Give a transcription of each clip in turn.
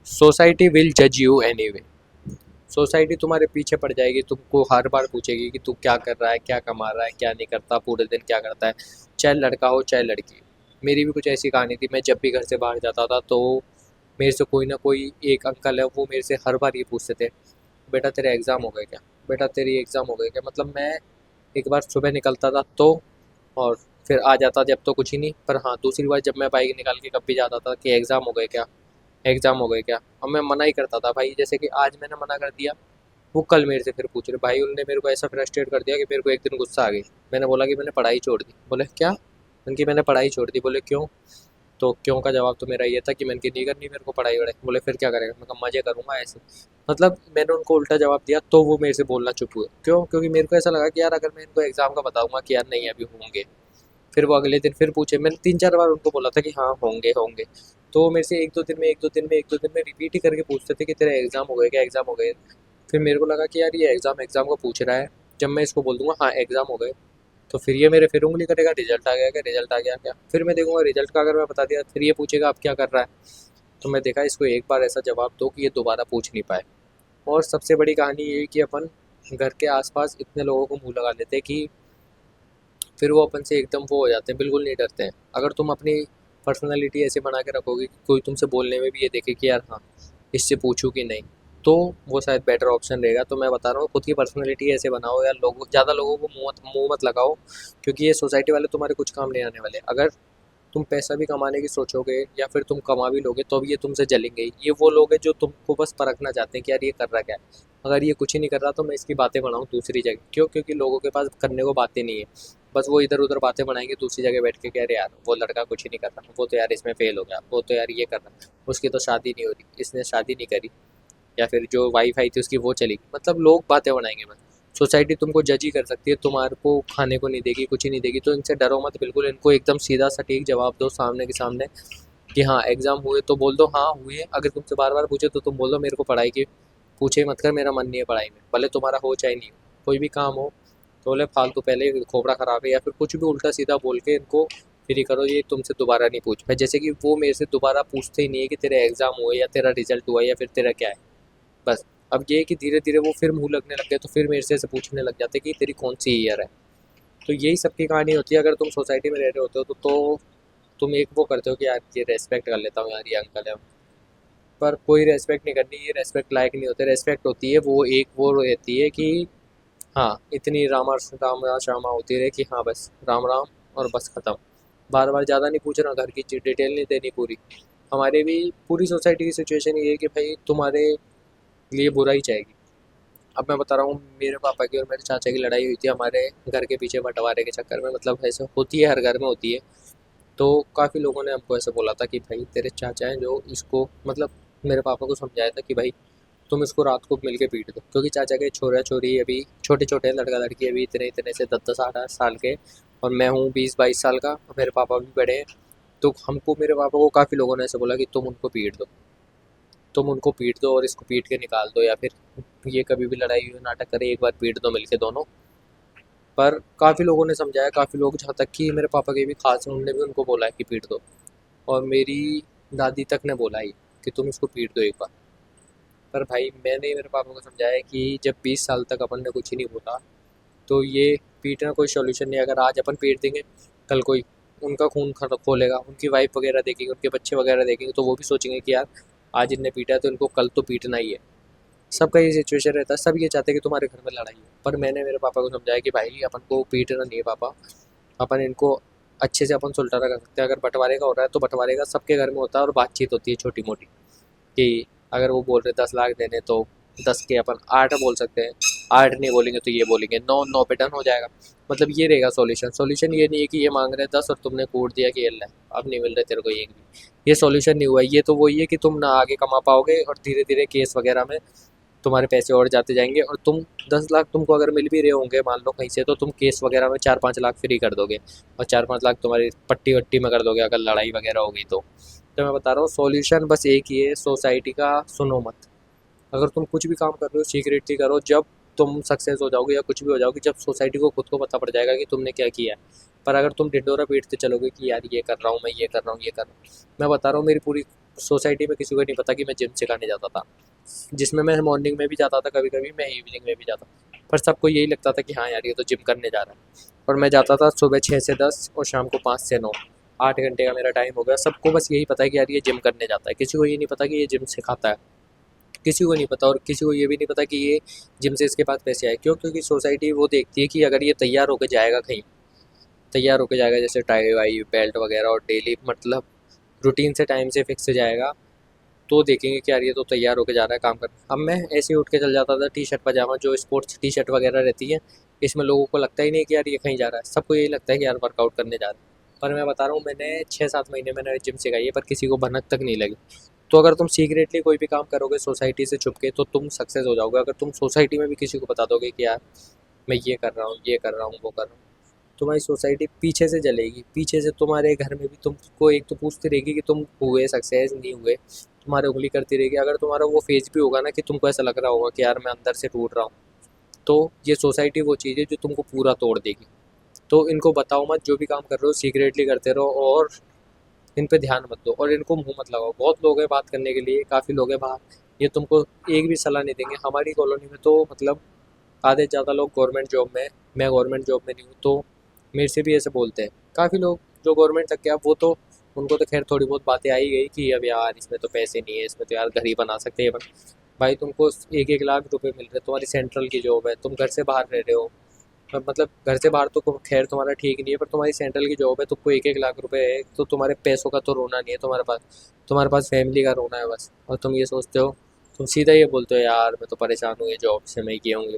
Society will जज you anyway. Society तुम्हारे पीछे पड़ जाएगी, तुमको हर बार पूछेगी कि तू क्या कर रहा है, क्या कमा रहा है, क्या नहीं करता, पूरे दिन क्या करता है, चाहे लड़का हो चाहे लड़की। मेरी भी कुछ ऐसी कहानी थी। मैं जब भी घर से बाहर जाता था तो मेरे से कोई ना कोई एक अंकल है, वो मेरे से हर बार ये पूछते थे, बेटा तेरे एग्ज़ाम हो गए क्या, बेटा तेरी एग्ज़ाम हो गए क्या। मतलब मैं एक बार सुबह निकलता था तो, और फिर आ जाता जब तो कुछ ही नहीं। पर हाँ, दूसरी बार जब मैं बाइक निकाल के कभी जाता था कि एग्ज़ाम हो गए क्या, एग्ज़ाम हो गए क्या, और मैं मना ही करता था भाई। जैसे कि आज मैंने मना कर दिया, वो कल मेरे से फिर पूछ रहे भाई। उन्होंने मेरे को ऐसा फ्रस्ट्रेट कर दिया कि मेरे को एक दिन गुस्सा आ गई। मैंने बोला कि मैंने पढ़ाई छोड़ दी। बोले क्या, उनकी मैंने पढ़ाई छोड़ दी। बोले क्यों, तो क्यों का जवाब तो मेरा ये था कि मैंने की नहीं करनी मेरे को पढ़ाई वढ़ाई। बोले फिर क्या करेगा, मैं कहा मज़े करूँगा ऐसे। मतलब मैंने उनको उल्टा जवाब दिया तो वो मेरे से बोलना चुप हुए। क्यों, क्योंकि मेरे को ऐसा लगा कि यार अगर मैं इनको एग्ज़ाम का बताऊँगा कि यार नहीं अभी होंगे, फिर वो अगले दिन फिर पूछे। मैंने 3-4 बार उनको बोला था कि हाँ होंगे होंगे, तो वो मेरे से 1-2 दिन में 1-2 दिन में 1-2 दिन में रिपीट ही करके पूछते थे कि तेरा एग्ज़ाम हो गए क्या, एग्ज़ाम हो गए। फिर मेरे को लगा कि यार ये एग्ज़ाम एग्ज़ाम को पूछ रहा है, जब मैं इसको बोल दूँगा हाँ एग्ज़ाम हो गए, तो फिर ये मेरे फिर उँगली करेगा रिजल्ट आ गया क्या, रिजल्ट आ गया क्या। फिर मैं देखूँगा रिजल्ट का अगर मैं बता दिया, फिर ये पूछेगा अब क्या कर रहा है। तो मैं देखा इसको एक बार ऐसा जवाब दो कि ये दोबारा पूछ नहीं पाए। और सबसे बड़ी कहानी ये है कि अपन घर के आसपास इतने लोगों को मुँह लगा लेते हैं कि फिर वो अपन से एकदम वो हो जाते हैं, बिल्कुल नहीं डरते हैं। अगर तुम अपनी पर्सनैलिटी ऐसे बना के रखोगे कि कोई तुमसे बोलने में भी ये देखे कि यार हाँ इससे पूछूं कि नहीं, तो वो शायद बेटर ऑप्शन रहेगा। तो मैं बता रहा हूँ खुद की पर्सनैलिटी ऐसे बनाओ यार, लोगों ज़्यादा लोगों को मुँह मत लगाओ, क्योंकि ये सोसाइटी वाले तुम्हारे कुछ काम नहीं आने वाले। अगर तुम पैसा भी कमाने की सोचोगे या फिर तुम कमा भी लोगे तो भी ये तुमसे जलेंगे ही। ये वो लोग हैं जो तुमको बस परखना चाहते हैं कि यार ये कर रहा क्या है। अगर ये कुछ ही नहीं कर रहा तो मैं इसकी बातें बनाऊँ दूसरी जगह। क्यों, क्योंकि लोगों के पास करने को बातें नहीं है, बस वो इधर उधर बातें बनाएंगे दूसरी जगह बैठ के कि अरे यार वो लड़का कुछ ही नहीं कर रहा, वो तो यार इसमें फेल हो गया, वो तो यार ये कर रहा, उसकी तो शादी नहीं हो रही, इसने शादी नहीं करी, या फिर जो वाइफ आई थी उसकी वो चली गई। मतलब लोग बातें बनाएंगे बस। सोसाइटी तुमको जज ही कर सकती है, तुम्हारे को खाने को नहीं देगी, कुछ ही नहीं देगी। तो इनसे डरो मत बिल्कुल, इनको एकदम सीधा सटीक जवाब दो सामने के सामने कि हाँ एग्ज़ाम हुए तो बोल दो हाँ हुए। अगर तुमसे बार बार पूछे तो तुम बोल दो मेरे को पढ़ाई की पूछे ही मत कर, मेरा मन नहीं है पढ़ाई में, भले तुम्हारा हो चाहे नहीं हो। कोई भी काम हो तो बोले फालतू पहले ही खोपड़ा ख़राब है, या फिर कुछ भी उल्टा सीधा बोल के इनको फ्री करो, ये तुमसे दोबारा नहीं पूछ पाए। जैसे कि वो मेरे से दोबारा पूछते ही नहीं है कि तेरे एग्ज़ाम हुए या तेरा रिजल्ट हुआ या फिर तेरा क्या है, बस। अब ये है कि धीरे धीरे वो फिर मुँह लगने लग गए तो फिर मेरे से ऐसे पूछने लग जाते कि तेरी कौन सी ईयर है। तो यही सबकी कहानी होती है। अगर तुम सोसाइटी में रह रहे होते हो तो तुम एक वो करते हो कि यार ये रेस्पेक्ट कर लेता हूँ, यार ये अंकल है, पर कोई रेस्पेक्ट नहीं करनी, ये रेस्पेक्ट लायक नहीं होते। रेस्पेक्ट होती है वो एक वो रहती है कि हाँ इतनी रामा श्यामा होती रहे कि हाँ बस राम राम और बस ख़त्म। बार बार ज़्यादा नहीं पूछना, घर की डिटेल नहीं देनी पूरी। हमारे भी पूरी सोसाइटी की सिचुएशन ये है कि भाई तुम्हारे लिए बुरा ही चाहेगी। अब मैं बता रहा हूँ, मेरे पापा की और मेरे चाचा की लड़ाई हुई थी हमारे घर के पीछे बंटवारे के चक्कर में। मतलब ऐसे होती है, हर घर में होती है। तो काफ़ी लोगों ने हमको ऐसे बोला था कि भाई तेरे चाचा हैं जो इसको, मतलब मेरे पापा को समझाया था कि भाई तुम इसको रात को मिल के पीट दो, क्योंकि चाचा के छोरा छोरी अभी छोटे छोटे हैं, लड़का लड़की अभी इतने इतने से 10-10 8-8 साल के, और मैं हूँ 20-22 साल का, और मेरे पापा भी बड़े हैं। तो हमको, मेरे पापा को काफ़ी लोगों ने ऐसे बोला कि तुम उनको पीट दो, तुम उनको पीट दो और इसको पीट के निकाल दो, या फिर ये कभी भी लड़ाई हो नाटक करे एक बार पीट दो मिलके दोनों। पर काफ़ी लोगों ने समझाया, काफ़ी लोग, जहाँ तक कि मेरे पापा के भी खास हैं, उन्होंने भी उनको बोला है कि पीट दो। और मेरी दादी तक ने बोला ही कि तुम इसको पीट दो एक बार। पर भाई मैंने मेरे पापा को समझाया कि जब 20 साल तक अपन ने कुछ ही नहीं बोला तो ये पीटना कोई सॉल्यूशन नहीं है। अगर आज अपन पीट देंगे, कल कोई उनका खून खोलेगा, उनकी वाइफ वगैरह देखेंगे, उनके बच्चे वगैरह देखेंगे, तो वो भी सोचेंगे कि यार आज इनने पीटा है तो इनको कल तो पीटना ही है। सबका ये सिचुएशन रहता है, सब ये चाहते हैं कि तुम्हारे घर में लड़ाई हो। पर मैंने मेरे पापा को समझाया कि भाई अपन को पीटना नहीं है पापा, अपन इनको अच्छे से अपन सुलझाना कर सकते हैं। अगर बंटवारे का हो रहा है तो बंटवारे का सबके घर में होता है, और बातचीत होती है छोटी मोटी कि अगर वो बोल रहे 10 लाख देने तो 10 के अपन 8 बोल सकते हैं, 8 नहीं बोलेंगे तो ये बोलेंगे 9, 9 पे डन हो जाएगा। मतलब ये रहेगा सॉल्यूशन। सॉल्यूशन ये नहीं है कि ये मांग रहे 10 और तुमने कूट दिया कि अल्लाह अब नहीं मिल रहे तेरे को एक भी। ये सॉल्यूशन नहीं हुआ। ये तो वही है कि तुम ना आगे कमा पाओगे, और धीरे धीरे केस वगैरह में तुम्हारे पैसे और जाते जाएंगे, और तुम 10 लाख तुमको अगर मिल भी रहे होंगे मान लो कहीं से, तो तुम केस वगैरह में 4-5 लाख फ्री कर दोगे, और 4-5 लाख तुम्हारी पट्टी वट्टी में कर दोगे अगर लड़ाई वगैरह होगी तो मैं बता रहा हूँ सॉल्यूशन बस एक ही है, सोसाइटी का सुनो मत। अगर तुम कुछ भी काम कर रहे हो सीक्रेटली करो, जब तुम सक्सेस हो जाओगे या कुछ भी हो जाओगे, जब सोसाइटी को खुद को पता पड़ जाएगा कि तुमने क्या किया है। पर अगर तुम ढिंढोरा पीटते चलोगे कि यार ये कर रहा हूँ मैं, ये कर रहा हूँ, ये कर रहा हूँ, मैं बता रहा हूँ मेरी पूरी सोसाइटी में किसी को नहीं पता कि मैं जिम सिखाने जाता था, जिसमें मैं मॉर्निंग में भी जाता था, कभी कभी मैं इवनिंग में भी जाता, पर सबको यही लगता था कि हाँ यार ये तो जिम करने जा रहा है। और मैं जाता था सुबह 6 से 10 और शाम को 5 से 9, 8 घंटे का मेरा टाइम हो गया। सबको बस यही पता है कि यार ये जिम करने जाता है, किसी को ये नहीं पता कि ये जिम सिखाता है, किसी को नहीं पता। और किसी को ये भी नहीं पता कि ये जिम से इसके पास पैसे आए, क्यों? क्योंकि सोसाइटी वो देखती है कि अगर ये तैयार होकर जाएगा कहीं, तैयार होकर जाएगा जैसे टाई वाई बेल्ट वगैरह, और डेली मतलब रूटीन से टाइम से फिक्स से जाएगा, तो देखेंगे कि यार ये तो तैयार होकर जा रहा है काम कर। अब मैं ऐसे ही उठ के चल जाता था टी शर्ट पजामा, जो स्पोर्ट्स टी शर्ट वगैरह रहती है, इसमें लोगों को लगता ही नहीं कि यार ये कहीं जा रहा है, सबको यही लगता है कि यार वर्कआउट करने जा रहा है। पर मैं बता रहा हूँ, मैंने 6-7 महीने मैंने जिम सिखाई है, पर किसी को भनक तक नहीं लगी। तो अगर तुम सीक्रेटली कोई भी काम करोगे सोसाइटी से छुप के, तो तुम सक्सेस हो जाओगे। अगर तुम सोसाइटी में भी किसी को बता दोगे कि यार मैं ये कर रहा हूँ, ये कर रहा हूँ, वो कर रहा हूँ, तुम्हारी सोसाइटी पीछे से जलेगी। पीछे से तुम्हारे घर में भी तुमको एक तो पूछती रहेगी कि तुम हुए सक्सेस नहीं हुए, तुम्हारे उंगली करती रहेगी। अगर तुम्हारा वो फेज भी होगा ना कि तुमको ऐसा लग रहा होगा कि यार मैं अंदर से टूट रहा हूँ, तो ये सोसाइटी वो चीज़ है जो तुमको पूरा तोड़ देगी। तो इनको बताओ मत, जो भी काम कर रहे हो सीक्रेटली करते रहो, और इन पे ध्यान मत दो, और इनको मुंह मत लगाओ। बहुत लोग हैं बात करने के लिए, काफ़ी लोग हैं बाहर, ये तुमको एक भी सलाह नहीं देंगे। हमारी कॉलोनी में तो मतलब आधे से ज़्यादा लोग गवर्नमेंट जॉब में हैं, मैं गवर्नमेंट जॉब में नहीं हूँ, तो मेरे से भी ऐसे बोलते हैं काफ़ी लोग जो गवर्नमेंट तक गया। वो तो उनको तो खैर थोड़ी बहुत बातें आई गई कि अब यार इसमें तो पैसे नहीं है, इसमें तो यार घर ही बना सकते हैं। भाई तुमको 1-1 लाख रुपए मिल रहे, तुम्हारी सेंट्रल की जॉब है, तुम घर से बाहर रह रहे हो। मतलब घर से बाहर तो खैर तुम्हारा ठीक नहीं है, पर तुम्हारी सेंट्रल की जॉब है, तुमको 1-1 लाख रुपए है, तो तुम्हारे पैसों का तो रोना नहीं है तुम्हारे पास फैमिली का रोना है बस। और तुम ये सोचते हो, तुम सीधा ये बोलते हो यार मैं तो परेशान हूँ ये जॉब से, मैं किया हूँ।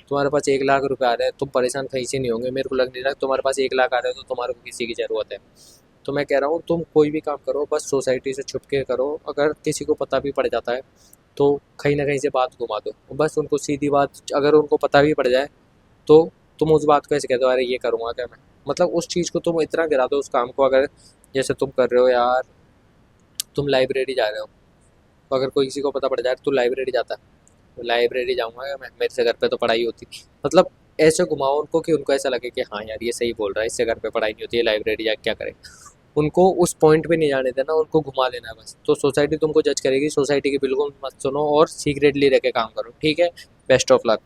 तुम्हारे पास 1 लाख रुपए आ रहे हैं, तुम परेशान कहीं से नहीं होंगे। मेरे को लग नहीं रहा तुम्हारे पास 1 लाख आ रहे हो तो तुम्हारे को किसी की ज़रूरत है। तो मैं कह रहा हूँ तुम कोई भी काम करो बस सोसाइटी से छुप के करो। अगर किसी को पता भी पड़ जाता है तो कहीं ना कहीं से बात घुमा दो, बस उनको सीधी बात। अगर उनको पता भी पड़ जाए तो तुम उस बात को ऐसे कह दो, अरे ये करूँगा क्या मैं, मतलब उस चीज़ को तुम इतना गिरा दो उस काम को। अगर जैसे तुम कर रहे हो यार, तुम लाइब्रेरी जा रहे हो, तो अगर कोई किसी को पता पड़ जाए तो लाइब्रेरी जाता है, तो लाइब्रेरी जाऊँगा क्या मैं, मेरे से घर पे तो पढ़ाई होती। मतलब ऐसे घुमाओ उनको कि उनको ऐसा लगे कि हाँ यार ये सही बोल रहा है, इससे घर पे पढ़ाई नहीं होती है, लाइब्रेरी जा क्या करे। उनको उस पॉइंट पे नहीं जाने देना, उनको घुमा लेना है बस। तो सोसाइटी तुमको जज करेगी, सोसाइटी की बिल्कुल मत सुनो और सीक्रेटली रह के काम करो, ठीक है? Best of luck.